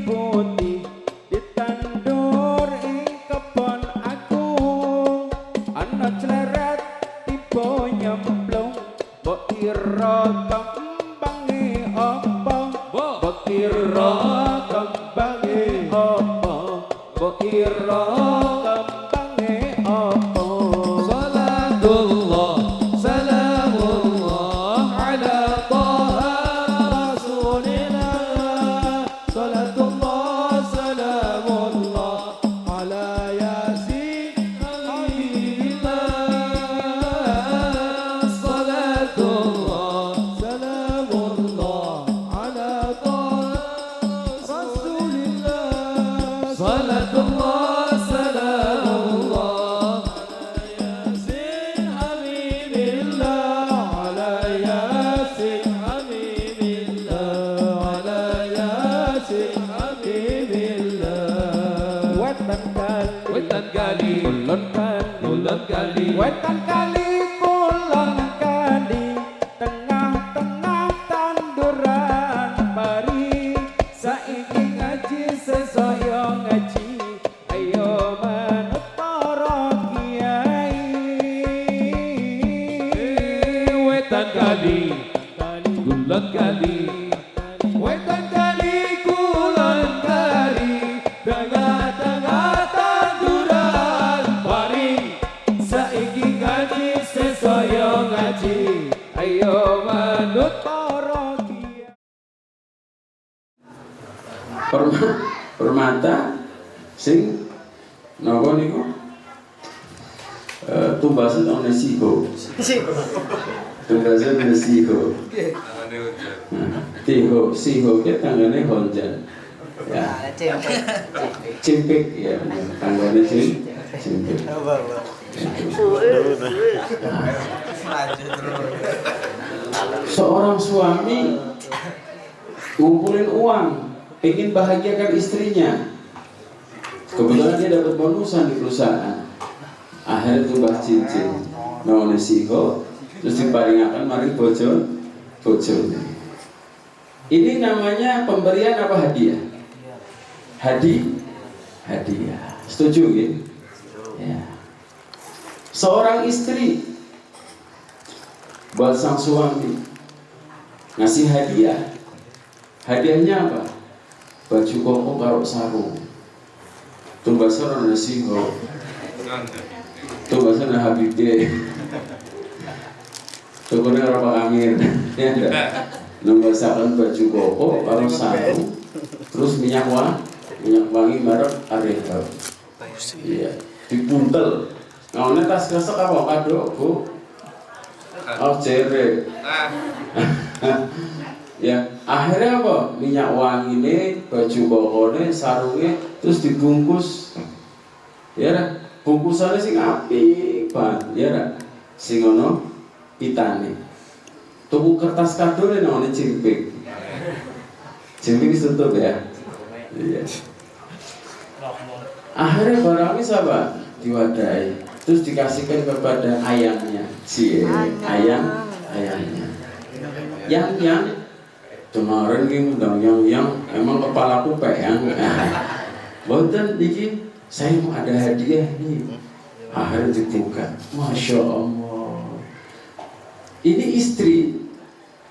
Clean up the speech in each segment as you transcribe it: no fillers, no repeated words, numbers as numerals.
putih ditandur ing kebon agung, ana cleret tiba nyemplung, mbok kira kembange apa, mbok kira kembange apa, mbok kira kembange apa. Salatullah salamullah ala taha rasulillah. Salatullah salamullah ala yasin habibillah. Salatullah salamullah ala taha rasulillah. Salatullah salamullah Yasin habibillah, ala yasin habibillah, ala yasin habibillah. Wetan kali Wetan kali, kulon kali bulan kali, wetan kali kulon kali, tengah-tengah tanduran pari, saiki ngaji sesaya ngaji, ayo manut para kiai. wetan kali, bulan kali, wetan kali, kulon kali, tengah-tengah tanduran pari, saiki ngaji sesaya ngaji, ayo manut Para kiai. Permata sing napa niku tumbasan ana siho. Tumbasan ana siho. Tiho siho ke tanggane honjan. Ya. Cimpik ya, tanggane cimpik. Seorang suami ngumpulin uang, ingin bahagiakan istrinya. Kebetulan dia dapat bonusan di perusahaan. Akhirnya tumbas cincin, naone siho, terus diparingakan mari bojo. Ini namanya pemberian apa hadiah? Hadiah. Setuju gitu? Ya. Seorang istri buat sang suami ngasih hadiah. Hadiahnya apa? Baju koko karo sarung. Tumbasan ana siho. Tumbasan ana Habibie. Tukune ora Pak Amir. Ya enggak. Numbasaken baju koko karo sarung. Terus minyak wangi merek Ariel. Iya, dipuntel. Ngaone tas kresek apa kado, Bu? Oh, jere. Ya, akhirnya apa? Minyak wangi ini, baju kokone, sarungnya, terus dibungkus. Ya, bungkusannya sing apik banget, ya, sing ono pitane. Tuku kertas kado ini namanya cimpik. Cimpik tutup ya. Iya. Akhirnya barangnya siapa? Diwadahi. Terus dikasihkan kepada ayamnya, ayamnya. Yang kemarin ini undang yang emang kepalaku peyang. Boten iki saya mau ada hadiah nih. Akhirnya dibuka. Masya Allah. Ini istri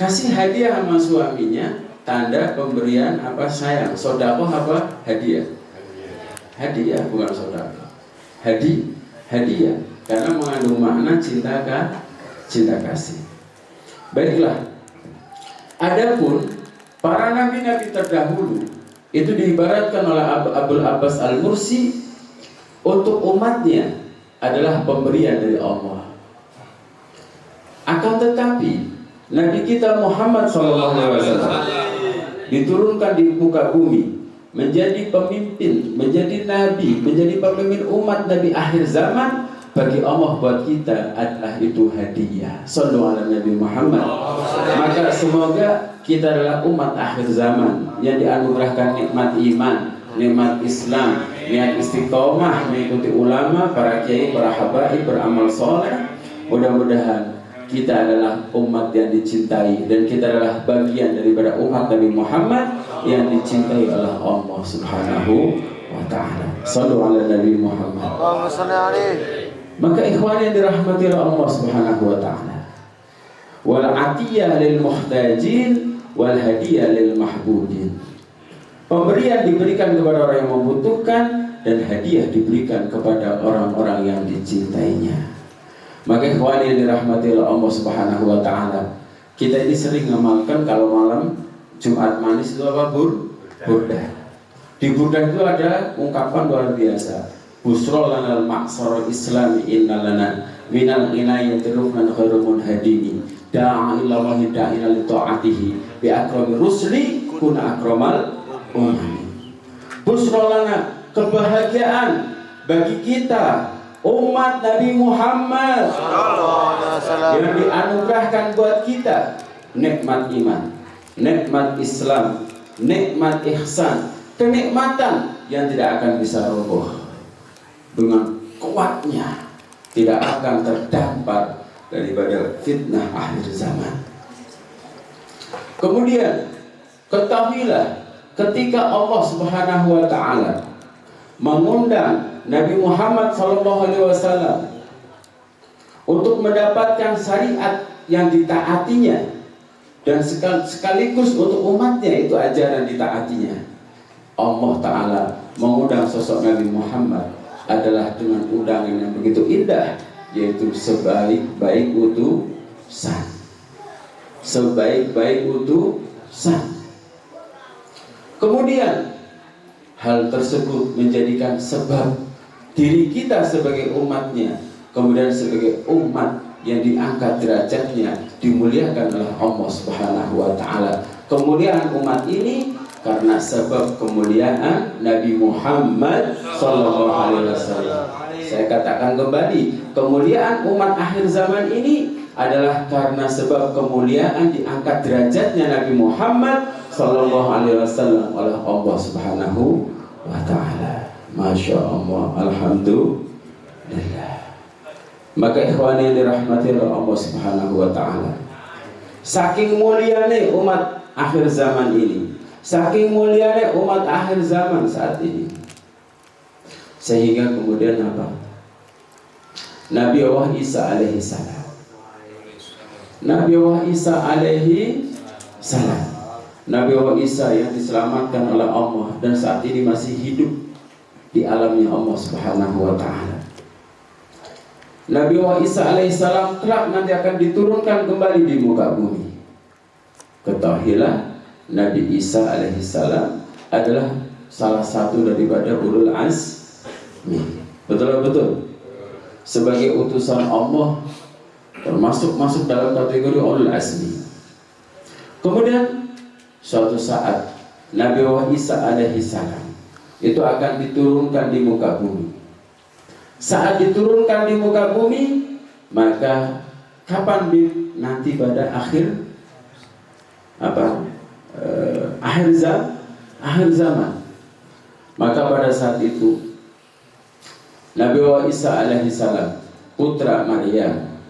kasih hadiah sama suaminya, tanda pemberian apa sayang. Sodakoh apa hadiah? Hadiah bukan sodakoh. Hadiah karena mengandung makna cinta kasih. Baiklah. Adapun para nabi-nabi terdahulu itu diibaratkan oleh Abul Abbas Al-Mursi untuk umatnya adalah pemberian dari Allah. Akan tetapi Nabi kita Muhammad SAW diturunkan di muka bumi menjadi pemimpin, menjadi nabi, menjadi pemimpin umat Nabi akhir zaman. Bagi Allah buat kita adalah itu hadiah. Sallu ala Nabi Muhammad. Maka semoga kita adalah umat akhir zaman yang dianugerahkan nikmat iman, nikmat Islam, niat istiqomah mengikuti ulama, para kiai, para habaib, beramal soleh. Mudah-mudahan kita adalah umat yang dicintai dan kita adalah bagian daripada umat Nabi Muhammad yang dicintai oleh Allah Subhanahu wa ta'ala. Sallu ala Nabi Muhammad. Allahumma shalli alaihi. Maka ikhwan yang dirahmati oleh Allah Subhanahu wa ta'ala, wal atiyah lil muhtajin wal hadiyah lil mahbubin. Pemberian diberikan kepada orang yang membutuhkan dan hadiah diberikan kepada orang-orang yang dicintainya. Maka ikhwan yang dirahmati oleh Allah Subhanahu wa ta'ala, kita ini sering ngamalkan kalau malam Jumat manis itu apa? Burdah. Di burdah itu ada ungkapan luar biasa. Busra lanal ma'sar islami inna lana minal inayati ruknan khairumun hadini da'a ila wahi da'ina li ta'atihi bi akrami rusli kuna akramal umami. Busra lana, kebahagiaan bagi kita umat Nabi Muhammad yang dianugerahkan buat kita nikmat iman, nikmat Islam, nikmat ihsan, kenikmatan yang tidak akan bisa roboh dengan kuatnya, tidak akan terdampar daripada fitnah akhir zaman. Kemudian ketahuilah, ketika Allah Subhanahu wa ta'ala mengundang Nabi Muhammad SAW untuk mendapatkan syariat yang ditaatinya dan sekaligus untuk umatnya itu ajaran ditaatinya, Allah Ta'ala mengundang sosok Nabi Muhammad adalah dengan undangan yang begitu indah, yaitu sebaik-baik utusan. Sebaik-baik utusan. Kemudian hal tersebut menjadikan sebab diri kita sebagai umatnya, kemudian sebagai umat yang diangkat derajatnya, dimuliakan oleh Allah Subhanahu wa ta'ala. Kemuliaan umat ini karena sebab kemuliaan Nabi Muhammad Sallallahu Alaihi Wasallam. Saya katakan kembali, kemuliaan umat akhir zaman ini adalah karena sebab kemuliaan diangkat derajatnya Nabi Muhammad Sallallahu Alaihi Wasallam oleh Allah Subhanahu wa Ta'ala. Masya Allah, alhamdulillah. Maka ikhwan yang dirahmati oleh Allah Subhanahu wa Ta'ala, saking mulianya umat akhir zaman ini, saking mulianya umat akhir zaman saat ini, sehingga kemudian apa? Nabi Allah Isa alaihi salam, Nabi Allah Isa alaihi salam, Nabi Allah Isa yang diselamatkan oleh Allah dan saat ini masih hidup di alamnya Allah Subhanahu wa ta'ala. Nabi Allah Isa alaihi salam kelak nanti akan diturunkan kembali di muka bumi. Ketahuilah, Nabi Isa alaihi salam adalah salah satu daripada ulul azmi. Betul-betul sebagai utusan Allah, termasuk masuk dalam kategori ulul azmi. Kemudian suatu saat Nabi Allah Isa alaihi salam itu akan diturunkan di muka bumi. Saat diturunkan di muka bumi, maka kapan nanti pada akhir zaman, maka pada saat itu Nabi Isa alaihi salam putra Maryam,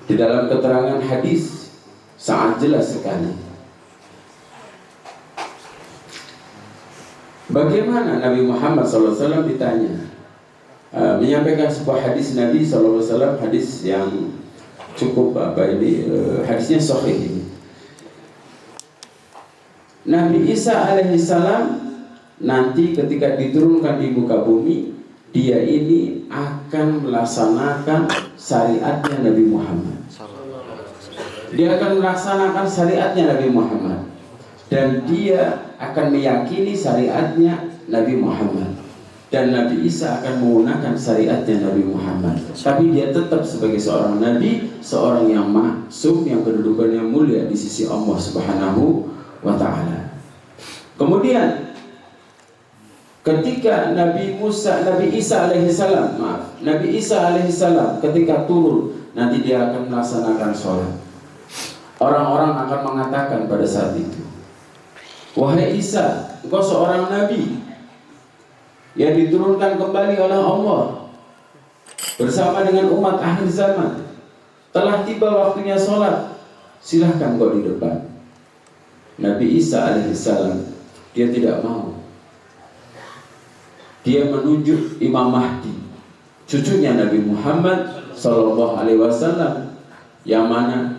di dalam keterangan hadis sangat jelas sekali bagaimana Nabi Muhammad SAW ditanya, menyampaikan sebuah hadis Nabi SAW, hadis yang cukup hadisnya sahih ini. Nabi Isa alaihi salam nanti ketika diturunkan di muka bumi, dia ini akan melaksanakan syariatnya Nabi Muhammad. Dia akan melaksanakan syariatnya Nabi Muhammad, dan dia akan meyakini syariatnya Nabi Muhammad, dan Nabi Isa akan menggunakan syariatnya Nabi Muhammad. Tapi dia tetap sebagai seorang Nabi, seorang yang maksum, yang kedudukannya mulia di sisi Allah Subhanahu wa ta'ala. Kemudian ketika Nabi Isa alaihi salam ketika turun, nanti dia akan melaksanakan sholat. Orang-orang akan mengatakan pada saat itu, wahai Isa, engkau seorang Nabi yang diturunkan kembali oleh Allah bersama dengan umat akhir zaman. Telah tiba waktunya sholat, silahkan kau di depan. Nabi Isa alaihissalam, dia tidak mau. Dia menunjuk Imam Mahdi, cucunya Nabi Muhammad sallallahu alaihi wasallam, yang mana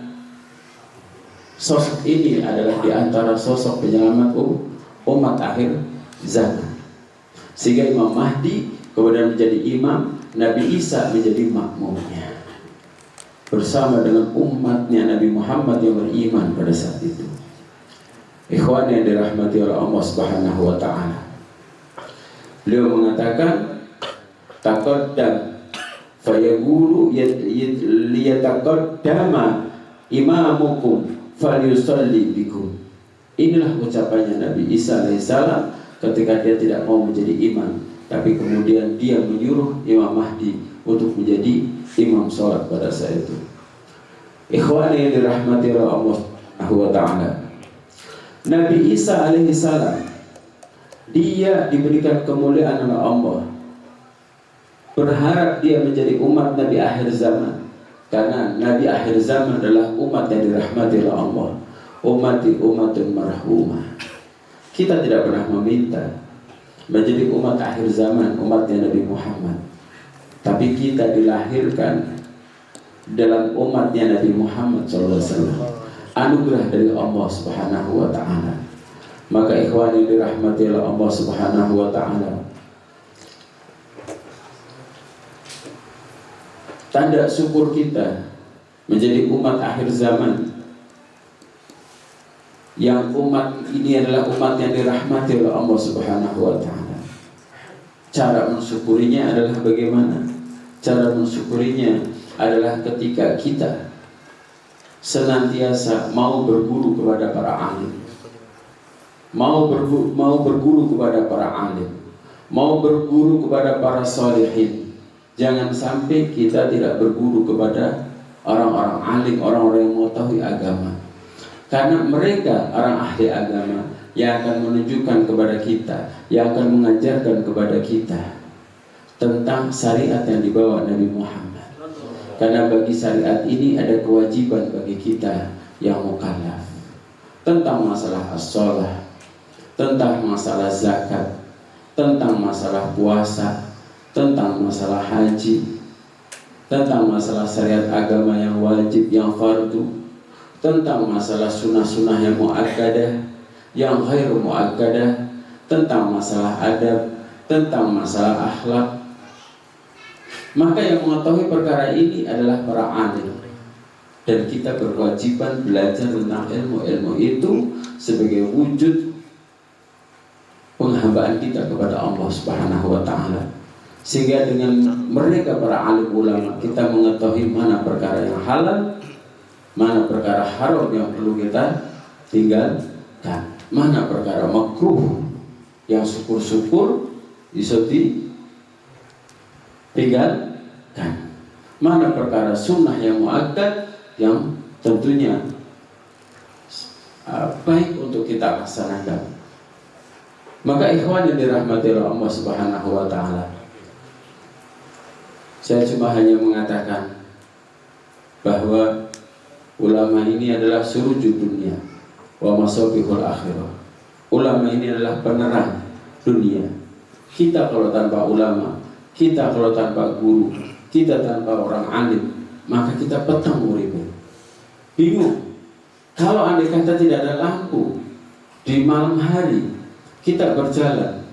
sosok ini adalah di antara sosok penyelamat umat akhir zaman. Sehingga Imam Mahdi kemudian menjadi imam, Nabi Isa menjadi makmumnya, bersama dengan umatnya Nabi Muhammad yang beriman pada saat itu. Ikhwan yang dirahmati oleh Allah Subhanahu wa taala. Beliau mengatakan taqaddam fayaqulu liyataqaddama imamukum falyusalli bikum. Inilah ucapannya Nabi Isa alaihissalam ketika dia tidak mau menjadi imam, tapi kemudian dia menyuruh Imam Mahdi untuk menjadi imam sholat pada saat itu. Ikhwan yang dirahmati oleh Allah Subhanahu wa taala. Nabi Isa alaihissalam, dia diberikan kemuliaan oleh Allah. Berharap dia menjadi umat Nabi akhir zaman, karena Nabi akhir zaman adalah umat yang dirahmati oleh Allah. Ummati ummatun marhumah. Kita tidak pernah meminta menjadi umat akhir zaman, umatnya Nabi Muhammad, tapi kita dilahirkan dalam umatnya Nabi Muhammad SAW. Anugerah dari Allah Subhanahu wa taala. Maka ikhwan yang dirahmati oleh Allah Subhanahu wa taala, tanda syukur kita menjadi umat akhir zaman, yang umat ini adalah umat yang dirahmati oleh Allah Subhanahu wa taala. Cara mensyukurinya adalah bagaimana? Cara mensyukurinya adalah ketika kita senantiasa mau berguru kepada para alim, mau berguru kepada para alim, mau berguru kepada para sholihin. Jangan sampai kita tidak berguru kepada orang-orang alim, orang-orang yang mengetahui agama, karena mereka orang ahli agama yang akan menunjukkan kepada kita, yang akan mengajarkan kepada kita tentang syariat yang dibawa Nabi Muhammad. Karena bagi syariat ini ada kewajiban bagi kita yang mukallaf, tentang masalah as-shalah, tentang masalah zakat, tentang masalah puasa, tentang masalah haji, tentang masalah syariat agama yang wajib, yang fardu, tentang masalah sunnah-sunnah yang muakkadah, yang ghairu muakkadah, tentang masalah adab, tentang masalah akhlak. Maka yang mengetahui perkara ini adalah para alim, dan kita berkewajiban belajar tentang ilmu-ilmu itu sebagai wujud penghambaan kita kepada Allah Subhanahu wa taala. Sehingga dengan mereka para alim ulama, kita mengetahui mana perkara yang halal, mana perkara haram yang perlu kita tinggalkan, mana perkara makruh yang syukur-syukur bisa tinggalkan, mana perkara sunnah yang muakkad yang tentunya baik untuk kita laksanakan. Maka ikhwan yang dirahmati oleh Allah Subhanahu wa taala, saya cuma hanya mengatakan bahwa ulama ini adalah surujud dunia wa masabihul akhirah. Ulama ini adalah penerang dunia. Kita kalau tanpa ulama, kita kalau tanpa guru, kita tanpa orang alim, maka kita petang uripin, bingung. Kalau andai kata tidak ada lampu di malam hari, kita berjalan,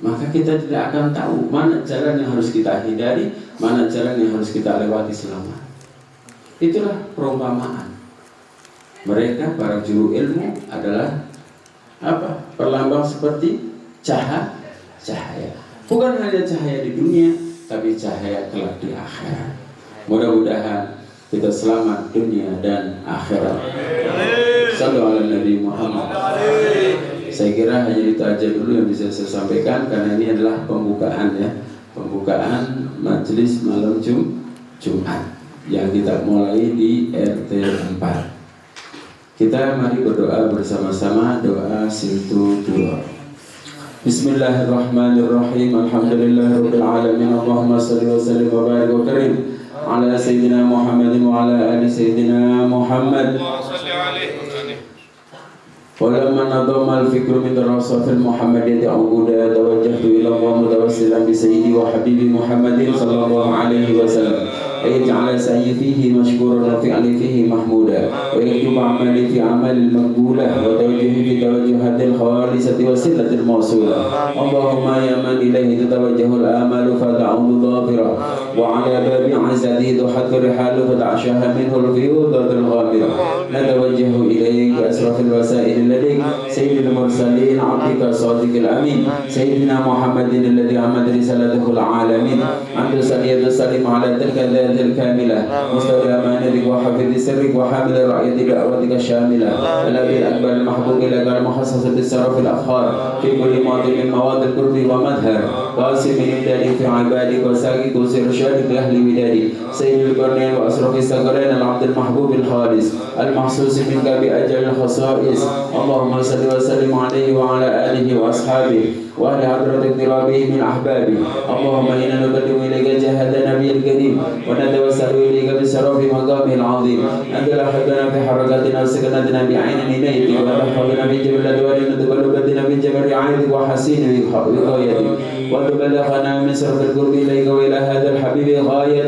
maka kita tidak akan tahu mana jalan yang harus kita hindari, mana jalan yang harus kita lewati selamat. Itulah perumpamaan. Mereka para juru ilmu adalah apa? Perlambang seperti cahaya. Bukan hanya cahaya di dunia, tapi cahaya kelak di akhirat. Mudah-mudahan kita selamat dunia dan akhirat. Sallu ala Nabi Muhammad. Saya kira hanya itu aja dulu yang bisa saya sampaikan, karena ini adalah pembukaan ya, pembukaan majelis malam Jumat yang kita mulai di RT 4. Kita mari berdoa bersama-sama, doa Sintu Dua. Bismillahirrahmanirrahim. Alhamdulillahirabbil alamin. Allahumma shalli wa sallim wa barik wa karim ala sayyidina Muhammadin wa ala ali sayyidina Muhammad. ولما نظم الفكر من الرصاف المحمدية عبودا توجهت إلى الله متوسلا بسيدي وحبيبي محمد صلى الله عليه وسلم أن يجعل سعي فيه مشكورا وفعلي فيه محمودا ويكتب عملي في أعمال المقبولة وتوجهي في توجهات الخالصة وسلة الموصولة. اللهم يا من إليه تتوجه الآمال فتعود ظافرة وعلى باب عزته تحط الرحال فتعشاها منه الفيوضات الغامرة. نتوجه إليك أسرف الوسائل لديك سيد المرسلين عبدك الصادق الأمين سيدنا محمد الذي عمد رسالته العالمين أن تصلي وتسلم على تلك الذات الكاملة مستودع أمانتك وحفظ سرك وحامل رعية دعوتك الشاملة الأبي الأكبر المحبوب لك المخصص بالسرف الأفخار في كل موطن من مواطن القرب ومظهر قاسم من إمدادك في عبادك وساقك وسر شارك أهل ودادك سيد القرنين وأسرف الثقلين العبد المحبوب الخالص المحسوس منك بأجل الخصائص. اللهم صل وسلم عليه وعلى آله وأصحابه وأهل حضرة اقترابه من أحبابه. اللهم إنا نقدم إليك جهد النبي الكريم ونتوسل إليك بسرف مقامه العظيم أن تلاحقنا في حركاتنا وسكناتنا بعين عنايتك وتحفظنا في جبل الأدوار وتقلبتنا في جبل رعايتك وحسين وقايتك وتبلغنا من سرف القرب إليك وإلى هذا الحبيب غاية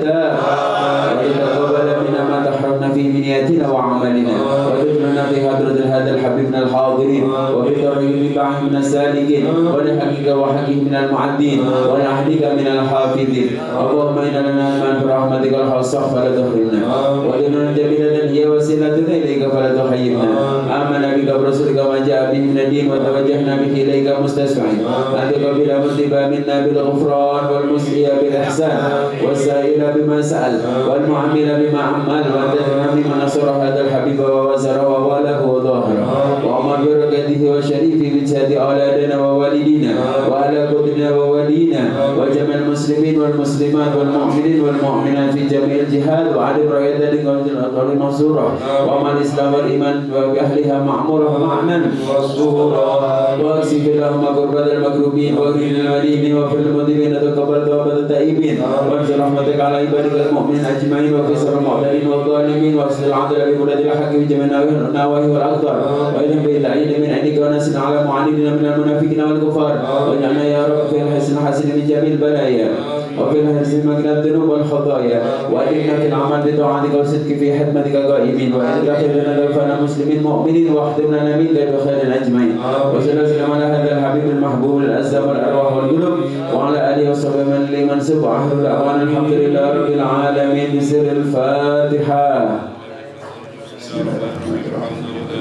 وتتقبل منا ما تحرمنا في منياتنا وعملنا وتدخلنا في حضرة هذا الحبيب من الحاضرين وبطريق ببعض من السالكين ولحقك وحقه من المعدين ولعهدك من الحافظين. اللهم إنا نسألك برحمتك الخاصة فلا تحرمنا وديننا جميلة هي وسيلتنا إليك فلا تحيرنا. آمنا بك برسولك ما جاء به من الدين وتوجهنا به إليك مستشفعين أن تقبل مذنبا منا بالغفران والمسيء بالإحسان والسائل بما سأل والمعمل بما عمل وتدعنا بما نصر هذا الحبيب ووزر وواله وظاهره وأمر بركته وشريفه بجهاد أولادنا ووالدينا وعلى قدرنا وولينا وجميع المسلمين والمسلمات والمؤمنين والمؤمنات في جميع الجهاد وعلى راية ذلك والجنة المنصورة وأما الإسلام والإيمان وبأهلها معمورة معنا وصورا واكشف اللهم كربة المكروبين وأكرم المدينين وفي المذنبين تقبل توبة التائبين وانزل رحمتك على عبادك المؤمنين أجمعين وكسر المعتدين والظالمين واغسل العدل ببلاد الحق في جميع النواهي والأقدار وإذن بالعين من عندك ونسنا على معاندنا من المنافقين والكفار واجعلنا يا رب في الحسن حسن من جميع البلايا وفي الحسن من الذنوب والخطايا وأدمنا في العمل بطاعتك والصدق في خدمتك قائمين وإن دخلنا ضيفنا مسلمين مؤمنين واختمنا منك بخير أجمعين وصلى وسلم على هذا الحبيب المحبوب الأزم والأرواح والقلوب وعلى آله وصحبه من لمن سب آخر دعوانا الحمد لله رب العالمين بسر الفاتحة. بسم الله الرحمن الرحيم.